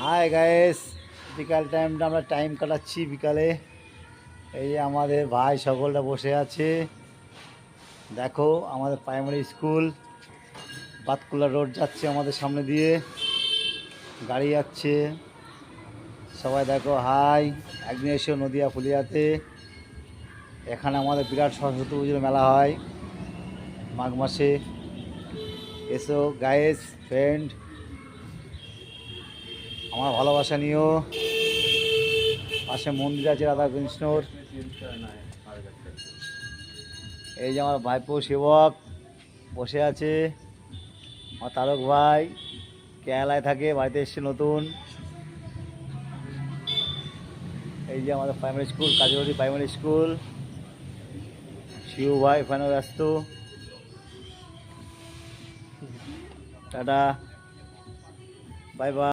Hi guys, বিকাল টাইমটা আমরা টাইম কাটাচ্ছি বিকালে। এই যে আমাদের ভাই সকলটা বসে আছে। দেখো আমাদের প্রাইমারি স্কুল, বাতকুলা রোড যাচ্ছে আমাদের সামনে দিয়ে, গাড়ি যাচ্ছে। সবাই দেখো হাই। একদিন এসো নদিয়া ফুলিয়াতে, এখানে আমাদের বিরাট সরস্বতী পুজোর মেলা হয় মাঘ মাসে। এসো গাইস ফ্রেন্ড, আমার ভালোবাসা নিও। পাশে মন্দির আছে রাধাকৃষ্ণর। এই যে আমার ভাইপো সেবক বসে আছে, আমার তারক ভাই কেরালায় থাকে, বাড়িতে এসছে নতুন। এই যে আমাদের primary school, Kajbari primary school. Shibu ভাই ওখানে ব্যস্ত। Tata, bye by.